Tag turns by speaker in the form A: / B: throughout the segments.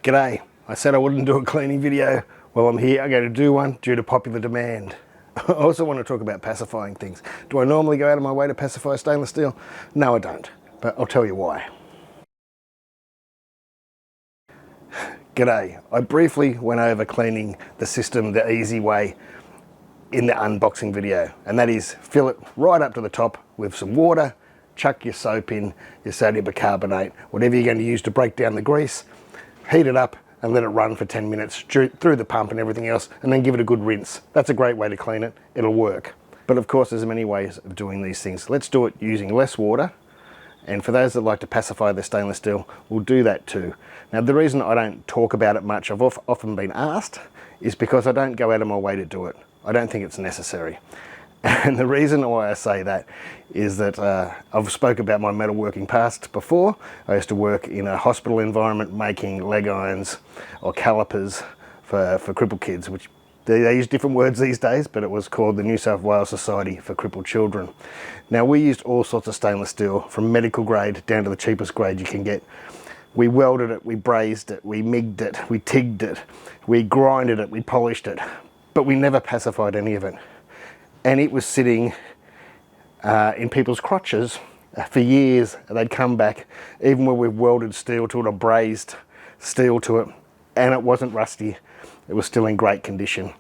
A: G'day. I said I wouldn't do a cleaning video. Well, I'm here. I'm going to do one due to popular demand. I also want to talk about pacifying things. Do I normally go out of my way to pacify stainless steel? No, I don't. But I'll tell you why. G'day. I briefly went over cleaning the system the easy way in the unboxing video, and that is fill it right up to the top with some water, chuck your soap in, your sodium bicarbonate, whatever you're going to use to break down the grease, heat it up and let it run for 10 minutes through the pump and everything else, and then give it a good rinse. That's a great way to clean it. It'll work. But of course there's many ways of doing these things. Let's do it using less water, and for those that like to pacify their stainless steel, we'll do that too. Now the reason I don't talk about it much, I've often been asked, is because I don't go out of my way to do it. I don't think it's necessary. And the reason why I say that is that I've spoke about my metalworking past before. I used to work in a hospital environment making leg irons or calipers for crippled kids, which they use different words these days, but it was called the New South Wales Society for Crippled Children. Now we used all sorts of stainless steel, from medical grade down to the cheapest grade you can get. We welded it, we brazed it, we migged it, we tigged it, we grinded it, we polished it, but we never pacified any of it. And it was sitting in people's crotches for years. They'd come back, even when we've welded steel to it or brazed steel to it, and it wasn't rusty. It was still in great condition.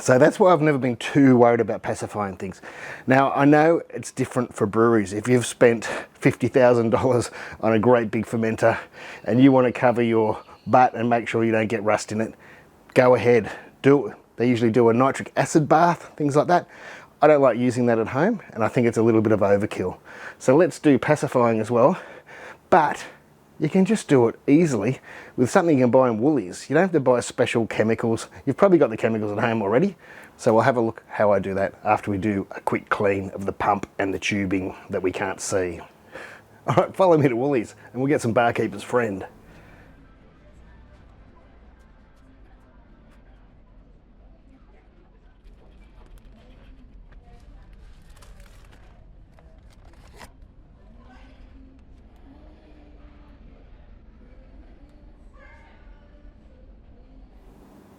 A: So that's why I've never been too worried about pacifying things. Now, I know it's different for breweries. If you've spent $50,000 on a great big fermenter and you want to cover your butt and make sure you don't get rust in it, go ahead, do it. They usually do a nitric acid bath, things like that. I don't like using that at home, and I think it's a little bit of overkill. So let's do pacifying as well, but you can just do it easily with something you can buy in Woolies. You don't have to buy special chemicals. You've probably got the chemicals at home already. So we'll have a look how I do that after we do a quick clean of the pump and the tubing that we can't see. All right, follow me to Woolies and we'll get some barkeeper's friend.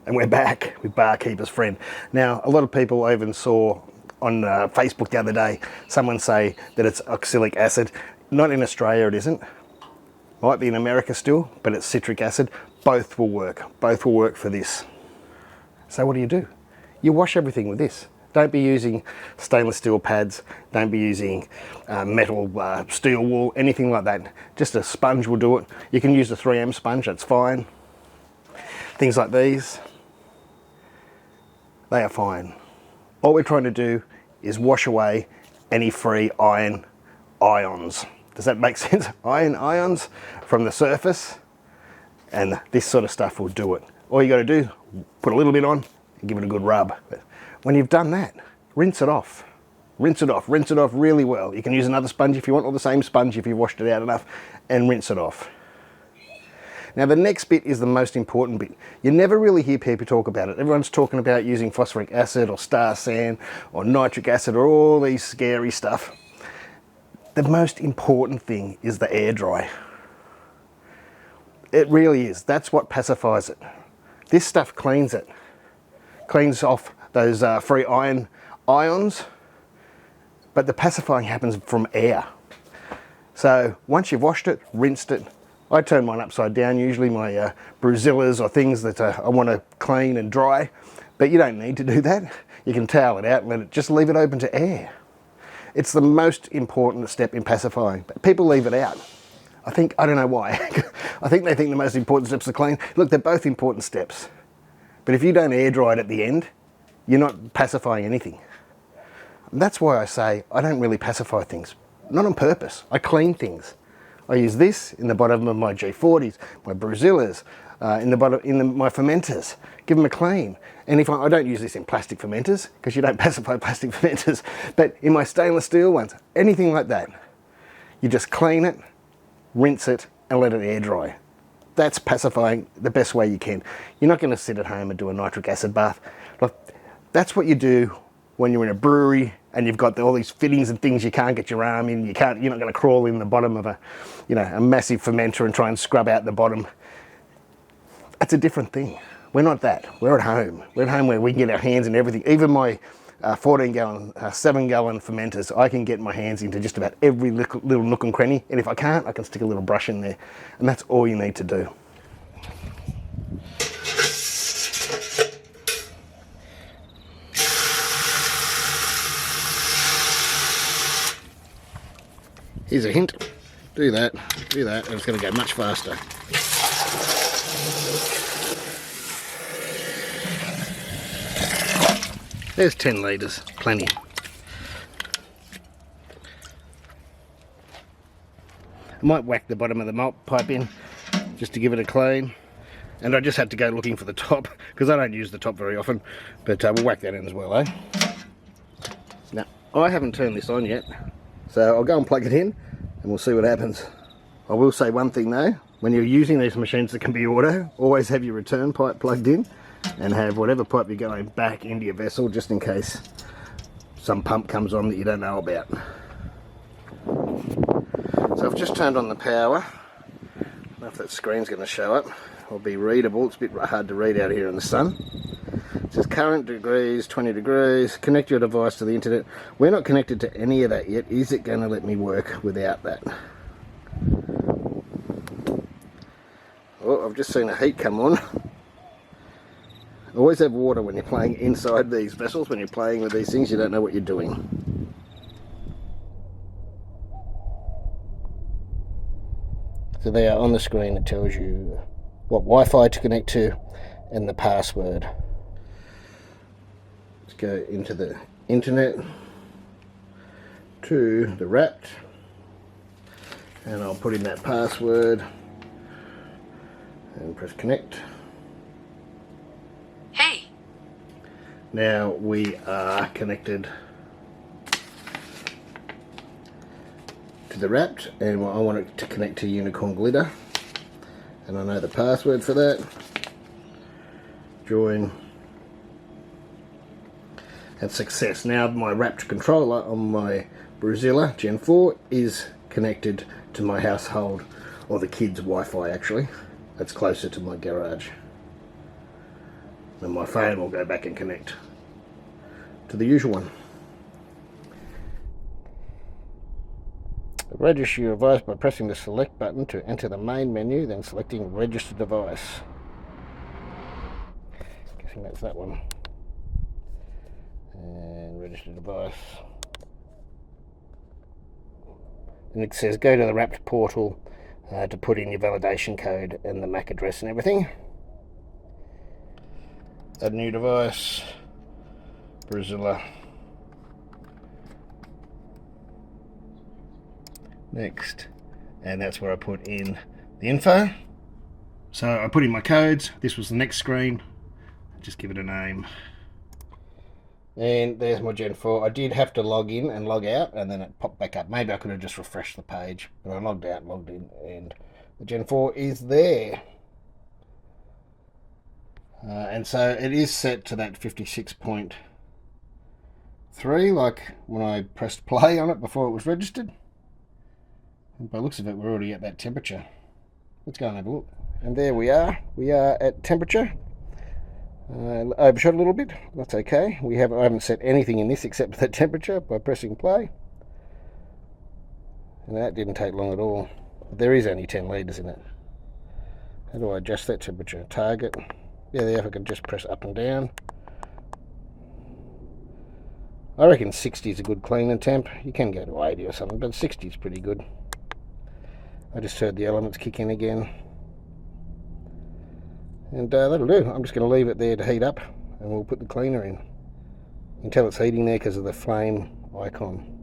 A: And we're back with barkeeper's friend. Now, a lot of people I even saw on Facebook the other day, someone say that it's oxalic acid. Not in Australia, it isn't. Might be in America still, but it's citric acid. Both will work. Both will work for this. So what do? You wash everything with this. Don't be using stainless steel pads. Don't be using metal steel wool, anything like that. Just a sponge will do it. You can use a 3M sponge, that's fine. Things like these, they are fine. All we're trying to do is wash away any free iron ions. Does that make sense? Iron ions from the surface, and this sort of stuff will do it. All you got to do, put a little bit on and give it a good rub. But when you've done that, rinse it off. Rinse it off, rinse it off really well. You can use another sponge if you want, or the same sponge if you've washed it out enough, and rinse it off. Now the next bit is the most important bit. You never really hear people talk about it. Everyone's talking about using phosphoric acid or star sand or nitric acid or all these scary stuff. The most important thing is the air dry. It really is. That's what pacifies it. This stuff cleans it. Cleans off those free iron ions, but the pacifying happens from air. So once you've washed it, rinsed it, I turn mine upside down, usually my BrewZillas or things that I want to clean and dry, but you don't need to do that. You can towel it out and just leave it open to air. It's the most important step in pacifying, but people leave it out. I don't know why. I think they think the most important steps are clean. Look, they're both important steps, but if you don't air dry it at the end, you're not pacifying anything. And that's why I say I don't really pacify things, not on purpose. I clean things. I use this in the bottom of my G40s, my BrewZillas, in my fermenters. Give them a clean. And if I don't use this in plastic fermenters, because you don't pacify plastic fermenters, but in my stainless steel ones, anything like that, you just clean it, rinse it, and let it air dry. That's pacifying the best way you can. You're not going to sit at home and do a nitric acid bath. That's what you do when you're in a brewery and you've got all these fittings and things you can't get your arm in. You're not going to crawl in the bottom of a massive fermenter and try and scrub out the bottom. That's a different thing. We're not that. We're at home. We're at home where we can get our hands in everything. Even my 14-gallon, 7-gallon fermenters, I can get my hands into just about every little nook and cranny. And if I can't, I can stick a little brush in there. And that's all you need to do. Here's a hint. Do that, and it's going to go much faster. There's 10 litres, plenty. I might whack the bottom of the malt pipe in just to give it a clean. And I just had to go looking for the top because I don't use the top very often. But we'll whack that in as well, eh? Now, I haven't turned this on yet. So I'll go and plug it in and we'll see what happens. I will say one thing though, when you're using these machines that can be auto, always have your return pipe plugged in and have whatever pipe you're going back into your vessel just in case some pump comes on that you don't know about. So I've just turned on the power. I don't know if that screen's going to show up or be readable. It's a bit hard to read out here in the sun. It says current degrees, 20 degrees, connect your device to the internet. We're not connected to any of that yet. Is it going to let me work without that? Oh, I've just seen a heat come on. Always have water when you're playing inside these vessels. When you're playing with these things, you don't know what you're doing. So there on the screen it tells you what Wi-Fi to connect to and the password. Let's go into the internet to the Wrapped and I'll put in that password and press connect.
B: Hey.
A: Now we are connected to the Wrapped and I want it to connect to Unicorn Glitter and I know the password for that. Join and success. Now my Wrapped controller on my BrewZilla Gen 4 is connected to my household, or the kids' Wi-Fi actually. That's closer to my garage. And my phone will go back and connect to the usual one. Register your device by pressing the select button to enter the main menu, then selecting register device. Guessing that's that one. And register device. And it says go to the Wrapped portal to put in your validation code and the MAC address and everything. Add new device, BrewZilla. Next, and that's where I put in the info. So I put in my codes. This was the next screen. Just give it a name. And there's my Gen 4. I did have to log in and log out, and then it popped back up. Maybe I could have just refreshed the page, but I logged out and logged in, and the Gen 4 is there. And so it is set to that 56.3, like when I pressed play on it before it was registered. And by the looks of it, we're already at that temperature. Let's go and have a look. And there we are. We are at temperature. Overshot a little bit. That's okay. I haven't set anything in this except the temperature by pressing play. And that didn't take long at all. But there is only 10 litres in it. How do I adjust that temperature? Target. Yeah, there, if I can just press up and down. I reckon 60 is a good cleaning temp. You can go to 80 or something, but 60 is pretty good. I just heard the elements kick in again. And that'll do. I'm just going to leave it there to heat up and we'll put the cleaner in. You can tell it's heating there because of the flame icon.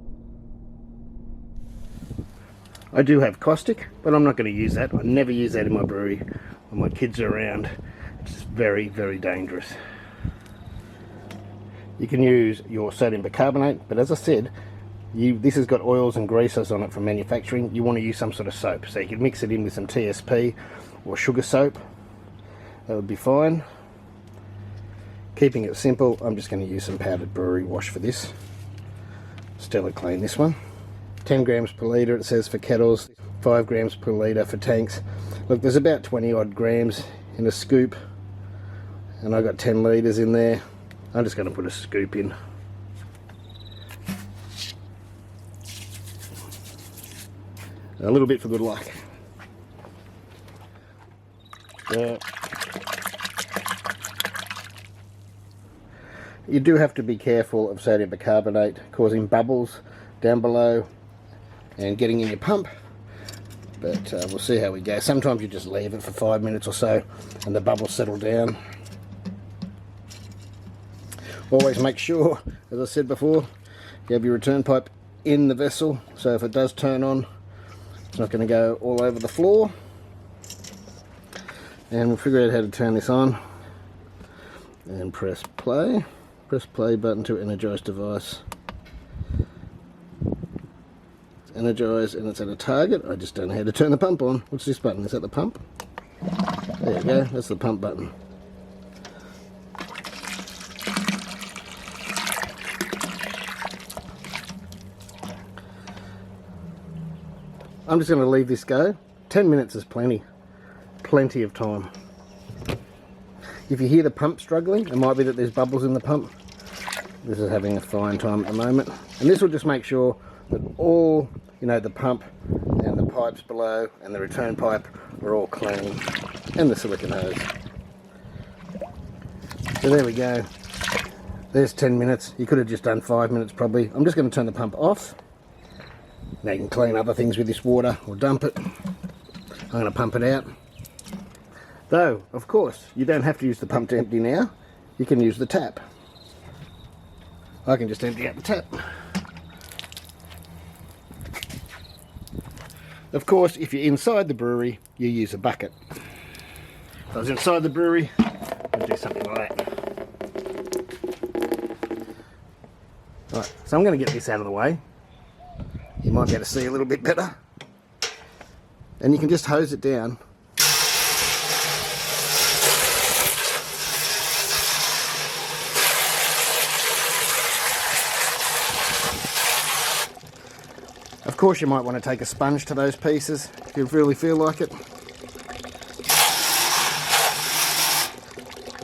A: I do have caustic, but I'm not going to use that. I never use that in my brewery when my kids are around. It's very, very dangerous. You can use your sodium bicarbonate, but as I said, this has got oils and greases on it from manufacturing. You want to use some sort of soap, so you can mix it in with some TSP or sugar soap. That would be fine. Keeping it simple, I'm just going to use some powdered brewery wash for this. Stellar Clean, this one. 10 grams per litre it says for kettles, 5 grams per litre for tanks. Look, there's about 20 odd grams in a scoop, and I got 10 litres in there. I'm just going to put a scoop in. A little bit for good luck. You do have to be careful of sodium bicarbonate causing bubbles down below and getting in your pump, but we'll see how we go. Sometimes you just leave it for 5 minutes or so and the bubbles settle down. Always make sure, as I said before, you have your return pipe in the vessel, so if it does turn on, it's not going to go all over the floor. And we'll figure out how to turn this on. And press play. Press play button to energize device. It's energized and it's at a target. I just don't know how to turn the pump on. What's this button? Is that the pump? There you go. That's the pump button. I'm just going to leave this go. 10 minutes is plenty of time. If you hear the pump struggling, it might be that there's bubbles in the pump. This is having a fine time at the moment, and this will just make sure that all, you know, the pump and the pipes below and the return pipe are all clean, and the silicone hose. So there we go. There's 10 minutes. You could have just done 5 minutes probably. I'm just going to turn the pump off. Now you can clean other things with this water or dump it. I'm going to pump it out. Though, of course, you don't have to use the pump to empty now. You can use the tap. I can just empty out the tap. Of course, if you're inside the brewery, you use a bucket. If I was inside the brewery, I'd do something like that. Right, so I'm going to get this out of the way. You might be able to see a little bit better. And you can just hose it down. Of course, you might want to take a sponge to those pieces if you really feel like it.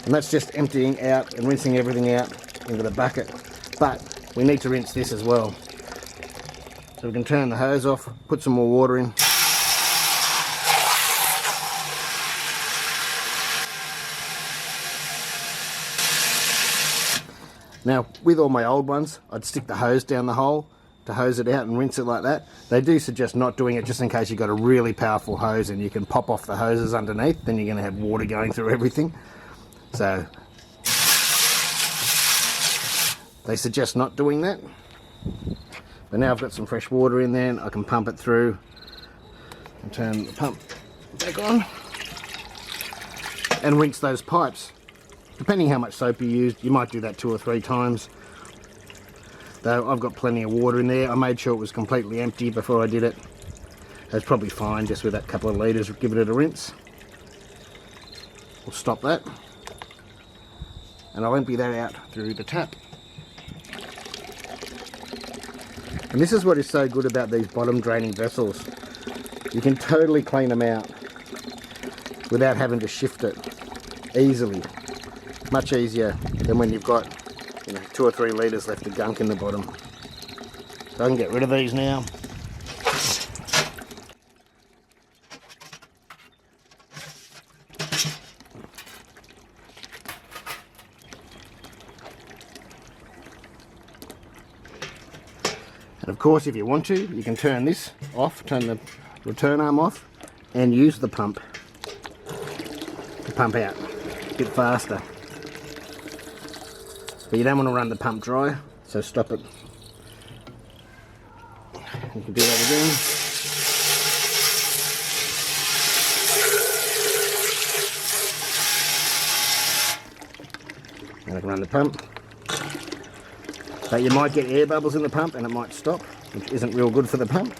A: And that's just emptying out and rinsing everything out into the bucket. But we need to rinse this as well. So we can turn the hose off, put some more water in. Now, with all my old ones, I'd stick the hose down the hole to hose it out and rinse it like that. They do suggest not doing it just in case you've got a really powerful hose and you can pop off the hoses underneath, then you're going to have water going through everything. So they suggest not doing that. But now I've got some fresh water in there and I can pump it through and turn the pump back on and rinse those pipes. Depending how much soap you used, you might do that 2 or 3 times. Though I've got plenty of water in there. I made sure it was completely empty before I did it. That's probably fine just with that couple of litres, giving it a rinse. We'll stop that. And I'll empty that out through the tap. And this is what is so good about these bottom draining vessels. You can totally clean them out without having to shift it easily. Much easier than when you've got, you know, 2 or 3 litres left of gunk in the bottom. So I can get rid of these now. And of course, if you want to, you can turn this off, turn the return arm off, and use the pump to pump out a bit faster. But you don't want to run the pump dry, so stop it. You can do that again. And I can run the pump. But you might get air bubbles in the pump and it might stop, which isn't real good for the pump.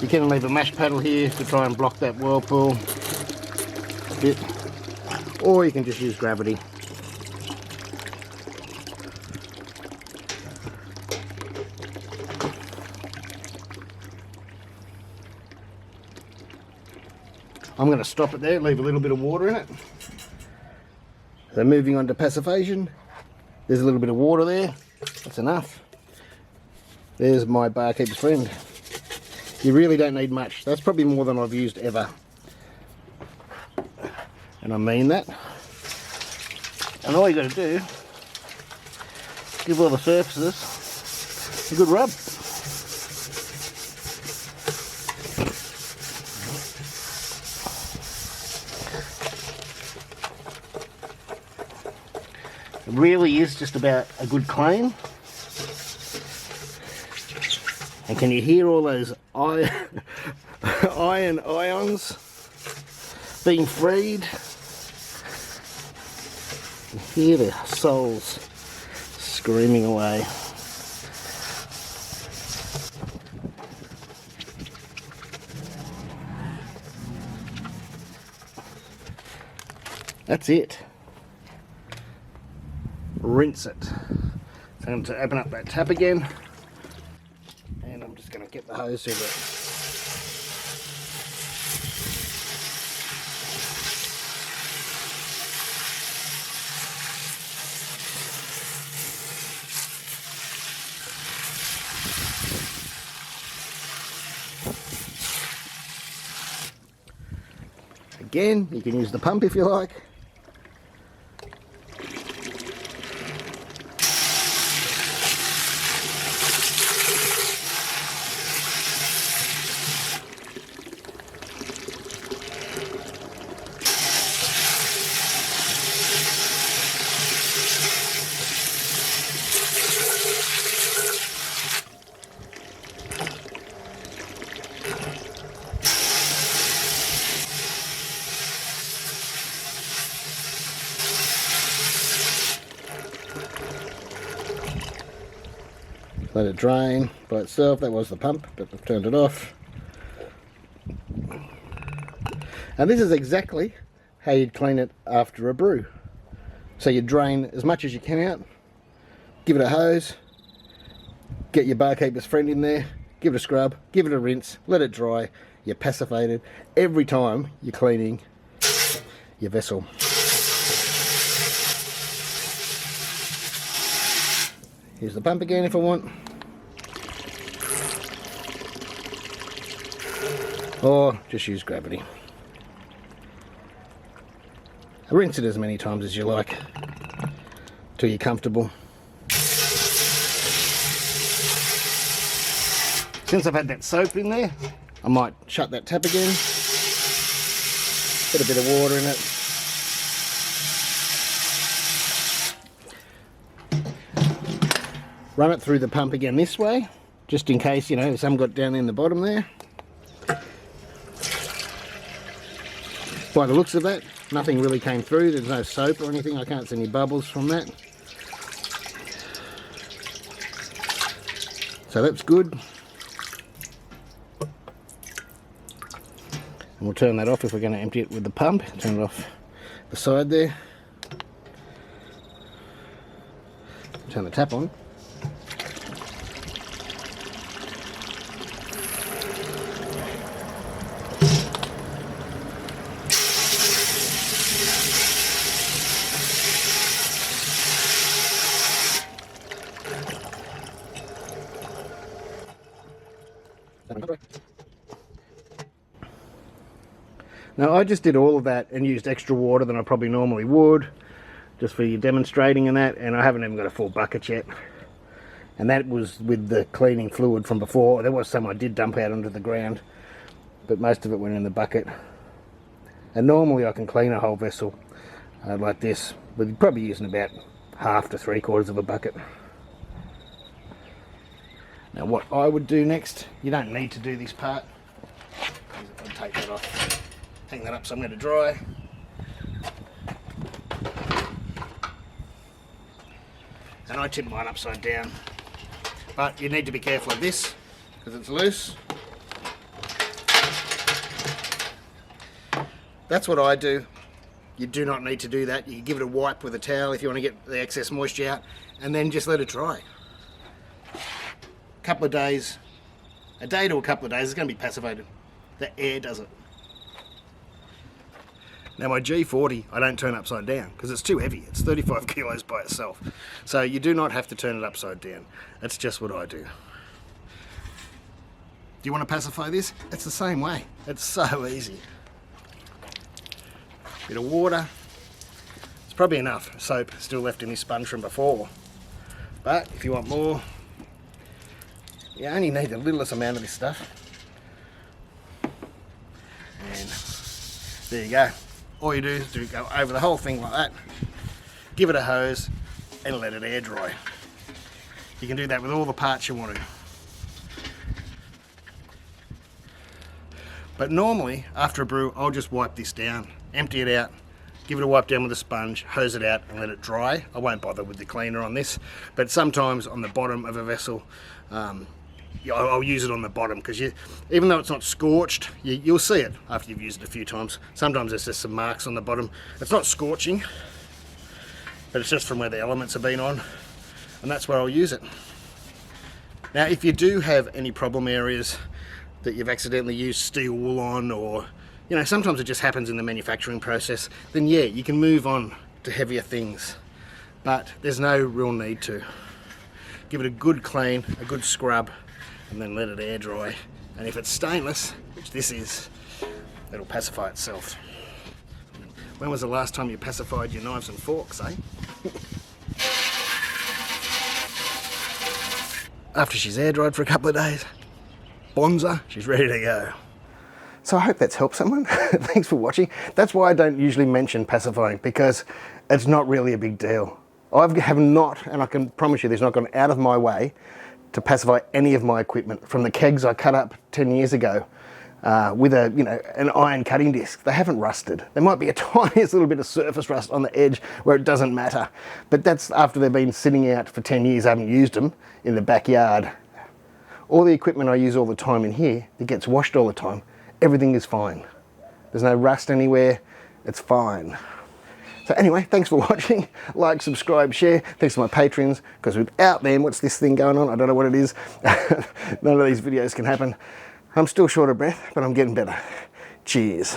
A: You can leave a mash paddle here to try and block that whirlpool bit, or you can just use gravity. I'm going to stop it there, leave a little bit of water in it. So moving on to passivation, there's a little bit of water there, that's enough. There's my barkeeper's friend. You really don't need much. That's probably more than I've used ever. And I mean that. And all you got to do, give all the surfaces a good rub. It really is just about a good clean. And can you hear all those iron ions being freed? You hear the souls screaming away. That's it. Rinse it. So I'm going to open up that tap again, and I'm just going to get the hose through there. Again, you can use the pump if you like. Let it drain by itself. That was the pump, but I've turned it off. And this is exactly how you'd clean it after a brew. So you drain as much as you can out, give it a hose, get your barkeeper's friend in there, give it a scrub, give it a rinse, let it dry. You're pacified every time you're cleaning your vessel. Here's the pump again if I want. Or just use gravity. Rinse it as many times as you like till you're comfortable. Since I've had that soap in there, I might shut that tap again. Put a bit of water in it. Run it through the pump again this way, just in case, you know, some got down in the bottom there. By the looks of that, nothing really came through. There's no soap or anything. I can't see any bubbles from that. So that's good. And we'll turn that off if we're going to empty it with the pump. Turn it off the side there. Turn the tap on. Now I just did all of that and used extra water than I probably normally would, just for you demonstrating and that, and I haven't even got a full bucket yet. And that was with the cleaning fluid from before. There was some I did dump out onto the ground, but most of it went in the bucket. And normally I can clean a whole vessel like this, but you're probably using about half to 3/4 of a bucket. Now what I would do next, you don't need to do this part. I'll take that off. Hang that up somewhere to dry. And I tip mine upside down. But you need to be careful of this because it's loose. That's what I do. You do not need to do that. You can give it a wipe with a towel if you want to get the excess moisture out, and then just let it dry. A couple of days, a day to a couple of days, it's going to be passivated. The air does it. Now my G40 I don't turn upside down because it's too heavy. It's 35 kilos by itself. So you do not have to turn it upside down. That's just what I do. Do you want to pacify this? It's the same way. It's so easy. Bit of water. It's probably enough soap still left in this sponge from before. But if you want more, you only need the littlest amount of this stuff. And there you go. All you do is go over the whole thing like that, give it a hose and let it air dry. You can do that with all the parts you want to. But normally after a brew I'll just wipe this down, empty it out, give it a wipe down with a sponge, hose it out and let it dry. I won't bother with the cleaner on this, but sometimes on the bottom of a vessel I'll use it on the bottom because even though it's not scorched, you'll see it after you've used it a few times. Sometimes there's just some marks on the bottom. It's not scorching, but it's just from where the elements have been on, and that's where I'll use it. Now if you do have any problem areas that you've accidentally used steel wool on, or you know, sometimes it just happens in the manufacturing process, then yeah, you can move on to heavier things, but there's no real need to. Give it a good clean, a good scrub, and then let it air dry. And if it's stainless, which this is, it'll pacify itself. When was the last time you pacified your knives and forks, eh? After she's air dried for a couple of days, bonza, she's ready to go. So I hope that's helped someone. Thanks for watching. That's why I don't usually mention pacifying, because it's not really a big deal. I have not, and I can promise you this, not gone out of my way to pacify any of my equipment. From the kegs I cut up 10 years ago with an iron cutting disc. They haven't rusted. There might be a tiniest little bit of surface rust on the edge where it doesn't matter. But that's after they've been sitting out for 10 years, I haven't used them in the backyard. All the equipment I use all the time in here, it gets washed all the time. Everything is fine. There's no rust anywhere. It's fine. So anyway, thanks for watching. Like, subscribe, share. Thanks to my patrons, because without them, what's this thing going on? I don't know what it is. None of these videos can happen. I'm still short of breath, but I'm getting better. Cheers.